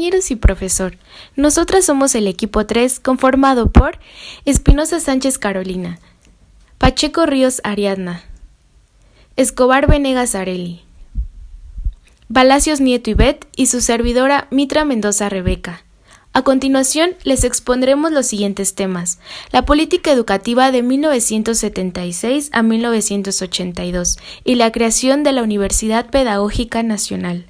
compañeros y profesor. Nosotras somos el equipo 3, conformado por Espinosa Sánchez Carolina, Pacheco Ríos Ariadna, Escobar Venegas Areli, Palacios Nieto Ivette y su servidora Mitra Mendoza Rebeca. A continuación, les expondremos los siguientes temas: la política educativa de 1976 a 1982 y la creación de la Universidad Pedagógica Nacional.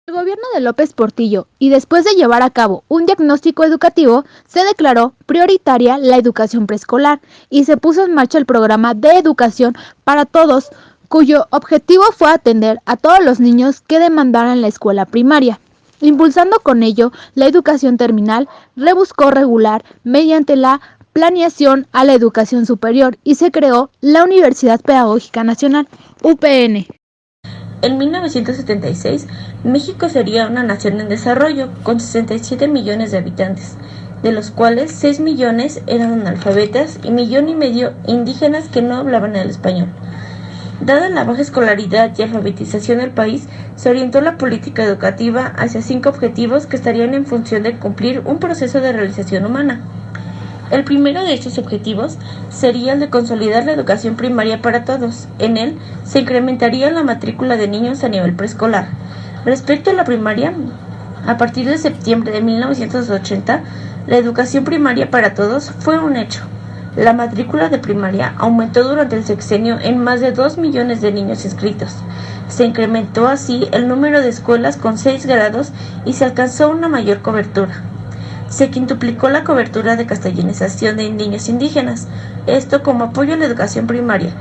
El gobierno de López Portillo, y después de llevar a cabo un diagnóstico educativo, se declaró prioritaria la educación preescolar y se puso en marcha el programa de educación para todos, cuyo objetivo fue atender a todos los niños que demandaran la escuela primaria. Impulsando con ello la educación terminal, rebuscó regular mediante la planeación a la educación superior y se creó la Universidad Pedagógica Nacional, UPN. En 1976, México sería una nación en desarrollo, con 67 millones de habitantes, de los cuales 6 millones eran analfabetas y 1,5 millones indígenas que no hablaban el español. Dada la baja escolaridad y alfabetización del país, se orientó la política educativa hacia 5 objetivos que estarían en función de cumplir un proceso de realización humana. El primero de estos objetivos sería el de consolidar la educación primaria para todos. En él se incrementaría la matrícula de niños a nivel preescolar. Respecto a la primaria, a partir de septiembre de 1980, la educación primaria para todos fue un hecho. La matrícula de primaria aumentó durante el sexenio en más de 2 millones de niños inscritos. Se incrementó así el número de escuelas con 6 grados y se alcanzó una mayor cobertura. Se quintuplicó la cobertura de castellanización de niños indígenas, esto como apoyo a la educación primaria.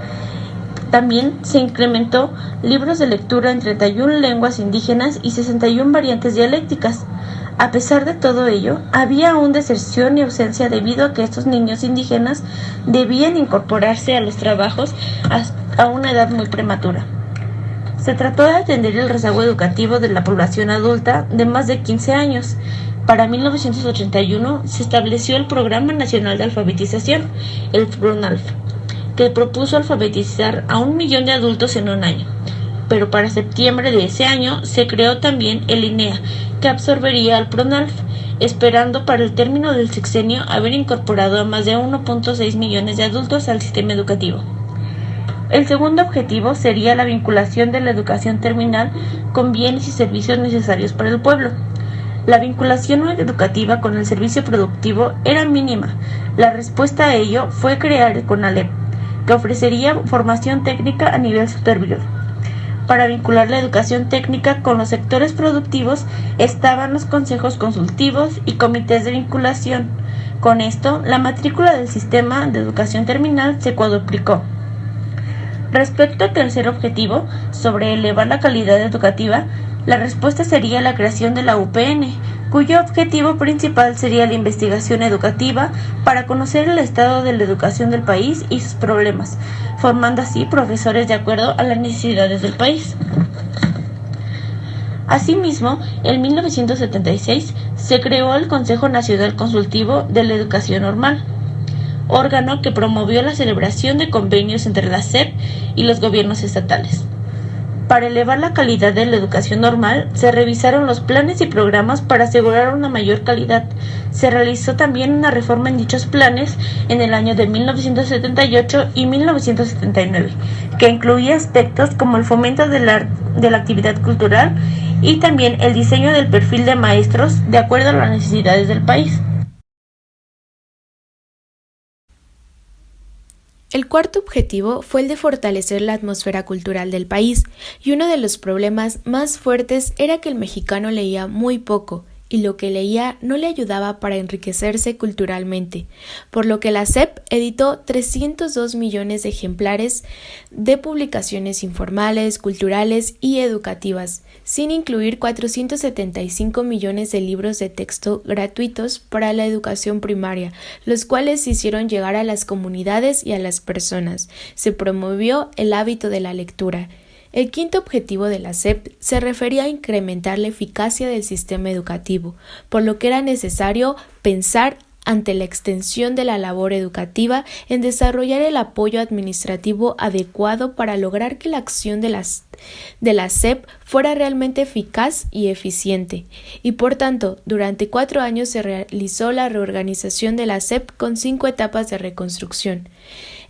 También se incrementó libros de lectura en 31 lenguas indígenas y 61 variantes dialécticas. A pesar de todo ello, había aún deserción y ausencia debido a que estos niños indígenas debían incorporarse a los trabajos a una edad muy prematura. Se trató de atender el rezago educativo de la población adulta de más de 15 años. Para 1981 se estableció el Programa Nacional de Alfabetización, el PRONALF, que propuso alfabetizar a 1 millón de adultos en un año. Pero para septiembre de ese año se creó también el INEA, que absorbería al PRONALF, esperando para el término del sexenio haber incorporado a más de 1.6 millones de adultos al sistema educativo. El segundo objetivo sería la vinculación de la educación terminal con bienes y servicios necesarios para el pueblo. La vinculación educativa con el servicio productivo era mínima. La respuesta a ello fue crear el CONALEP, que ofrecería formación técnica a nivel superior. Para vincular la educación técnica con los sectores productivos estaban los consejos consultivos y comités de vinculación. Con esto, la matrícula del sistema de educación terminal se cuadruplicó. Respecto al tercer objetivo, sobre elevar la calidad educativa, la respuesta sería la creación de la UPN, cuyo objetivo principal sería la investigación educativa para conocer el estado de la educación del país y sus problemas, formando así profesores de acuerdo a las necesidades del país. Asimismo, en 1976 se creó el Consejo Nacional Consultivo de la Educación Normal, órgano que promovió la celebración de convenios entre la SEP y los gobiernos estatales. Para elevar la calidad de la educación normal, se revisaron los planes y programas para asegurar una mayor calidad. Se realizó también una reforma en dichos planes en el año de 1978 y 1979, que incluía aspectos como el fomento de la actividad cultural y también el diseño del perfil de maestros de acuerdo a las necesidades del país. El cuarto objetivo fue el de fortalecer la atmósfera cultural del país, y uno de los problemas más fuertes era que el mexicano leía muy poco, y lo que leía no le ayudaba para enriquecerse culturalmente, por lo que la SEP editó 302 millones de ejemplares de publicaciones informales, culturales y educativas, sin incluir 475 millones de libros de texto gratuitos para la educación primaria, los cuales se hicieron llegar a las comunidades y a las personas. Se promovió el hábito de la lectura. El quinto objetivo de la SEP se refería a incrementar la eficacia del sistema educativo, por lo que era necesario pensar ante la extensión de la labor educativa en desarrollar el apoyo administrativo adecuado para lograr que la acción de las de la SEP fuera realmente eficaz y eficiente, y por tanto, durante 4 años se realizó la reorganización de la SEP con 5 etapas de reconstrucción.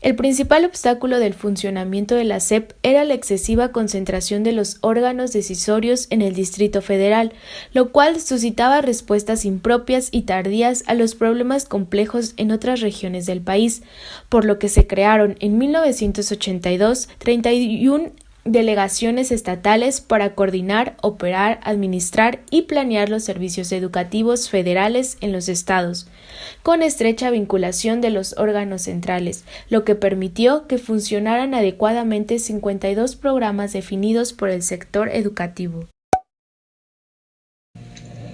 El principal obstáculo del funcionamiento de la SEP era la excesiva concentración de los órganos decisorios en el Distrito Federal, lo cual suscitaba respuestas impropias y tardías a los problemas complejos en otras regiones del país, por lo que se crearon en 1982 31 delegaciones estatales para coordinar, operar, administrar y planear los servicios educativos federales en los estados, con estrecha vinculación de los órganos centrales, lo que permitió que funcionaran adecuadamente 52 programas definidos por el sector educativo.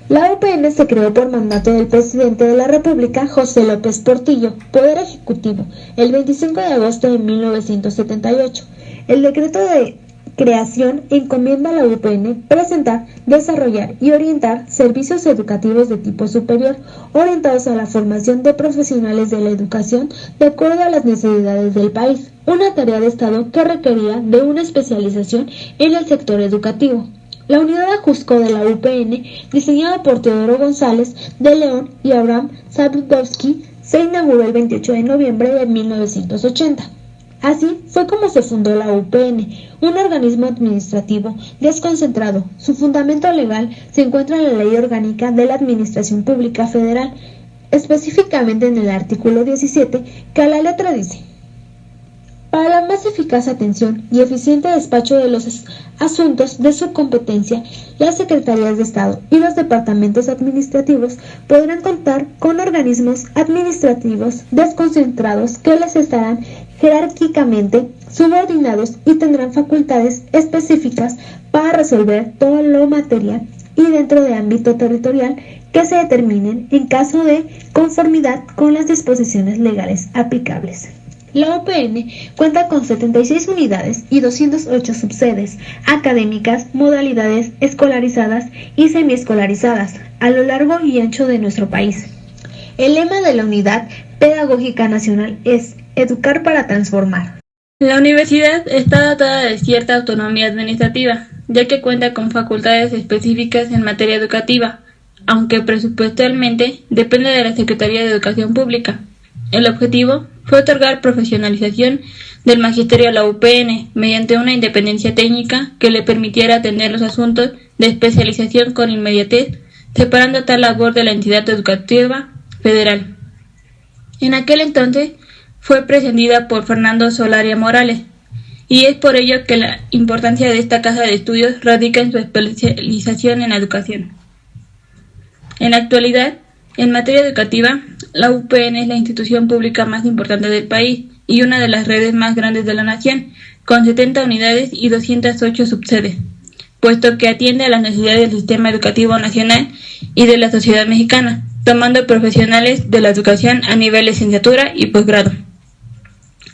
La UPN se creó por mandato del presidente de la República, José López Portillo, Poder Ejecutivo, el 25 de agosto de 1978. El decreto de creación encomienda a la UPN presentar, desarrollar y orientar servicios educativos de tipo superior, orientados a la formación de profesionales de la educación de acuerdo a las necesidades del país, una tarea de Estado que requería de una especialización en el sector educativo. La unidad de Ajusco de la UPN, diseñada por Teodoro González de León y Abraham Sapkowski, se inauguró el 28 de noviembre de 1980. Así fue como se fundó la UPN, un organismo administrativo desconcentrado. Su fundamento legal se encuentra en la Ley Orgánica de la Administración Pública Federal, específicamente en el artículo 17, que a la letra dice: para la más eficaz atención y eficiente despacho de los asuntos de su competencia, las Secretarías de Estado y los departamentos administrativos podrán contar con organismos administrativos desconcentrados que les estarán jerárquicamente subordinados y tendrán facultades específicas para resolver todo lo material y dentro de ámbito territorial que se determinen en caso de conformidad con las disposiciones legales aplicables. La UPN cuenta con 76 unidades y 208 subsedes académicas, modalidades escolarizadas y semiescolarizadas a lo largo y ancho de nuestro país. El lema de la Unidad Pedagógica Nacional es Educar para Transformar. La universidad está dotada de cierta autonomía administrativa, ya que cuenta con facultades específicas en materia educativa, aunque presupuestalmente depende de la Secretaría de Educación Pública. El objetivo fue otorgar profesionalización del magisterio a la UPN mediante una independencia técnica que le permitiera atender los asuntos de especialización con inmediatez, separando tal labor de la entidad educativa federal. En aquel entonces fue presidida por Fernando Solaria Morales, y es por ello que la importancia de esta casa de estudios radica en su especialización en educación. En la actualidad, en materia educativa, la UPN es la institución pública más importante del país y una de las redes más grandes de la nación, con 70 unidades y 208 subsedes, puesto que atiende a las necesidades del sistema educativo nacional y de la sociedad mexicana, tomando profesionales de la educación a nivel licenciatura y posgrado.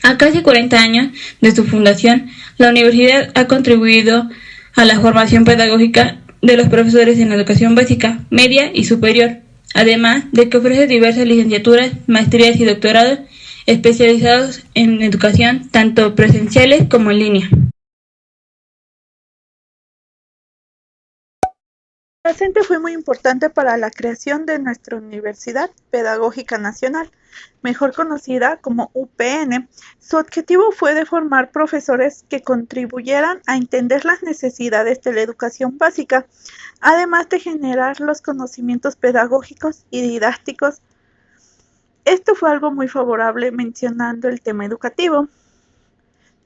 A casi 40 años de su fundación, la universidad ha contribuido a la formación pedagógica de los profesores en educación básica, media y superior, además de que ofrece diversas licenciaturas, maestrías y doctorados especializados en educación, tanto presenciales como en línea. El docente fue muy importante para la creación de nuestra Universidad Pedagógica Nacional, mejor conocida como UPN. Su objetivo fue de formar profesores que contribuyeran a entender las necesidades de la educación básica, además de generar los conocimientos pedagógicos y didácticos. Esto fue algo muy favorable mencionando el tema educativo,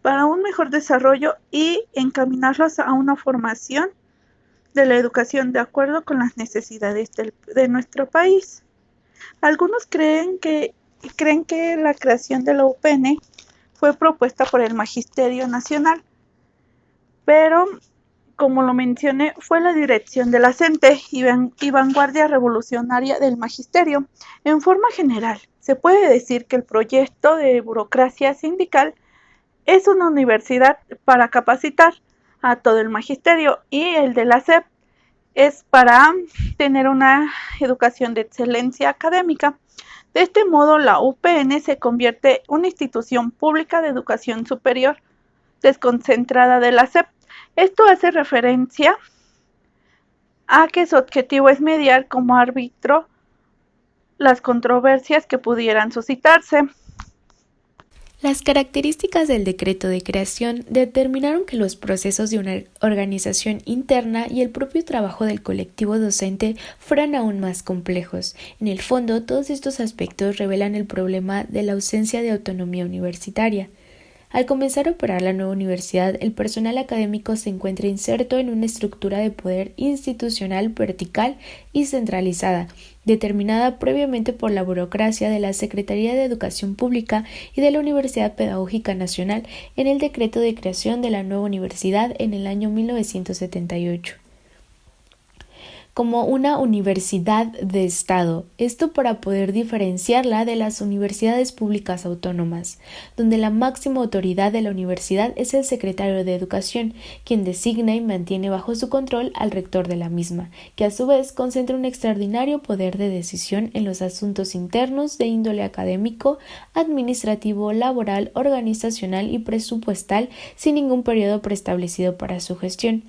para un mejor desarrollo y encaminarlos a una formación de la educación de acuerdo con las necesidades de nuestro país. Algunos creen que la creación de la UPN fue propuesta por el Magisterio Nacional, pero como lo mencioné, fue la dirección de la CENTE y vanguardia revolucionaria del Magisterio. En forma general, se puede decir que el proyecto de burocracia sindical es una universidad para capacitar a todo el magisterio y el de la SEP es para tener una educación de excelencia académica. De este modo, la UPN se convierte en una institución pública de educación superior desconcentrada de la SEP, Esto hace referencia a que su objetivo es mediar como árbitro las controversias que pudieran suscitarse. Las características del decreto de creación determinaron que los procesos de una organización interna y el propio trabajo del colectivo docente fueran aún más complejos. En el fondo, todos estos aspectos revelan el problema de la ausencia de autonomía universitaria. Al comenzar a operar la nueva universidad, el personal académico se encuentra inserto en una estructura de poder institucional vertical y centralizada, determinada previamente por la burocracia de la Secretaría de Educación Pública y de la Universidad Pedagógica Nacional en el decreto de creación de la nueva universidad en el año 1978. Como una universidad de Estado, esto para poder diferenciarla de las universidades públicas autónomas, donde la máxima autoridad de la universidad es el secretario de Educación, quien designa y mantiene bajo su control al rector de la misma, que a su vez concentra un extraordinario poder de decisión en los asuntos internos de índole académico, administrativo, laboral, organizacional y presupuestal, sin ningún periodo preestablecido para su gestión.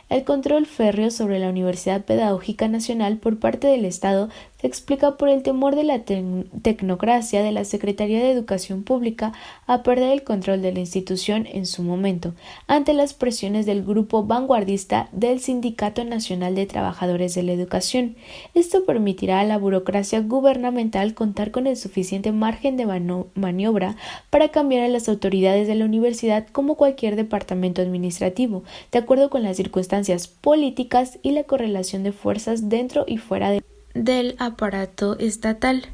El control férreo sobre la Universidad Pedagógica Nacional por parte del Estado se explica por el temor de la tecnocracia de la Secretaría de Educación Pública a perder el control de la institución en su momento, ante las presiones del grupo vanguardista del Sindicato Nacional de Trabajadores de la Educación. Esto permitirá a la burocracia gubernamental contar con el suficiente margen de maniobra para cambiar a las autoridades de la universidad como cualquier departamento administrativo, de acuerdo con las circunstancias políticas y la correlación de fuerzas dentro y fuera del aparato estatal.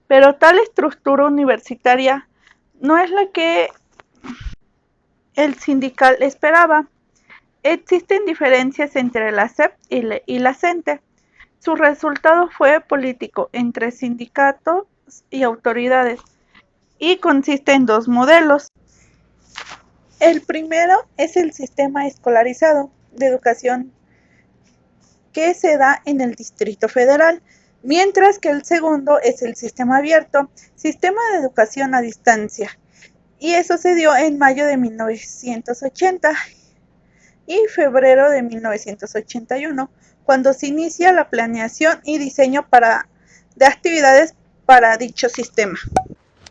Pero tal estructura universitaria no es la que el sindical esperaba. Existen diferencias entre la SEP y la CENTE. Su resultado fue político entre sindicatos y autoridades y consiste en dos modelos. El primero es el sistema escolarizado de educación que se da en el Distrito Federal, mientras que el segundo es el sistema abierto, sistema de educación a distancia, y eso se dio en mayo de 1980 y febrero de 1981, cuando se inicia la planeación y diseño de actividades para dicho sistema.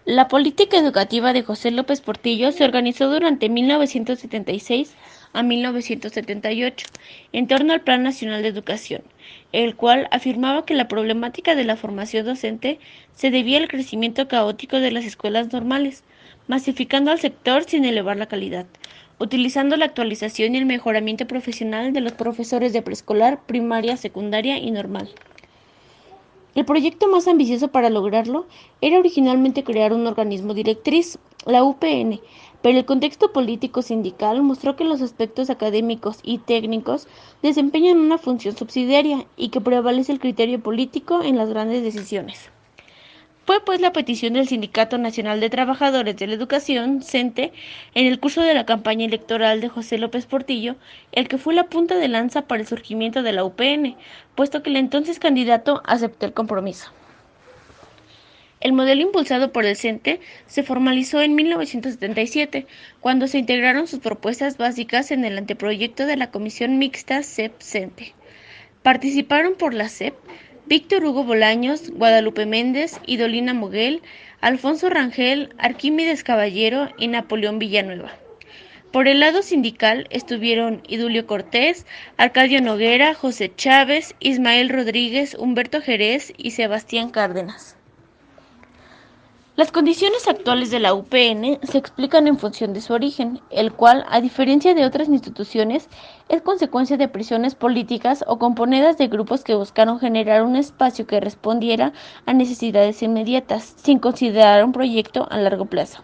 La política educativa de José López Portillo se organizó durante 1976 a 1978 en torno al Plan Nacional de Educación, el cual afirmaba que la problemática de la formación docente se debía al crecimiento caótico de las escuelas normales, masificando al sector sin elevar la calidad, utilizando la actualización y el mejoramiento profesional de los profesores de preescolar, primaria, secundaria y normal. El proyecto más ambicioso para lograrlo era originalmente crear un organismo directriz, la UPN, pero el contexto político sindical mostró que los aspectos académicos y técnicos desempeñan una función subsidiaria y que prevalece el criterio político en las grandes decisiones. Fue pues la petición del Sindicato Nacional de Trabajadores de la Educación, CENTE, en el curso de la campaña electoral de José López Portillo, el que fue la punta de lanza para el surgimiento de la UPN, puesto que el entonces candidato aceptó el compromiso. El modelo impulsado por el CENTE se formalizó en 1977, cuando se integraron sus propuestas básicas en el anteproyecto de la Comisión Mixta CEP-CENTE. Participaron por la CEP Víctor Hugo Bolaños, Guadalupe Méndez, Idolina Moguel, Alfonso Rangel, Arquímedes Caballero y Napoleón Villanueva. Por el lado sindical estuvieron Idulio Cortés, Arcadio Noguera, José Chávez, Ismael Rodríguez, Humberto Jerez y Sebastián Cárdenas. Las condiciones actuales de la UPN se explican en función de su origen, el cual, a diferencia de otras instituciones, es consecuencia de presiones políticas o componedas de grupos que buscaron generar un espacio que respondiera a necesidades inmediatas, sin considerar un proyecto a largo plazo.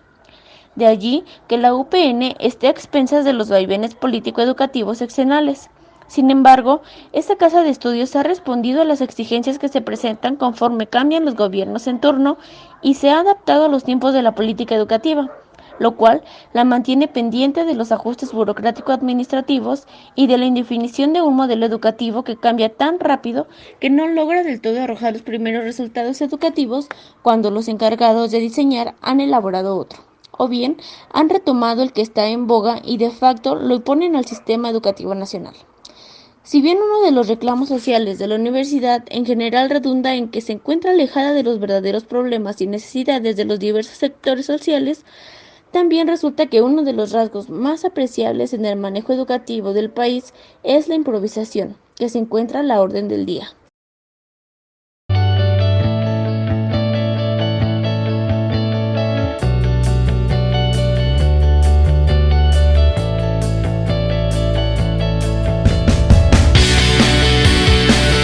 De allí que la UPN esté a expensas de los vaivenes político-educativos exenales. Sin embargo, esta casa de estudios ha respondido a las exigencias que se presentan conforme cambian los gobiernos en turno y se ha adaptado a los tiempos de la política educativa, lo cual la mantiene pendiente de los ajustes burocrático-administrativos y de la indefinición de un modelo educativo que cambia tan rápido que no logra del todo arrojar los primeros resultados educativos cuando los encargados de diseñar han elaborado otro, o bien han retomado el que está en boga y de facto lo imponen al sistema educativo nacional. Si bien uno de los reclamos sociales de la universidad en general redunda en que se encuentra alejada de los verdaderos problemas y necesidades de los diversos sectores sociales, también resulta que uno de los rasgos más apreciables en el manejo educativo del país es la improvisación, que se encuentra a la orden del día.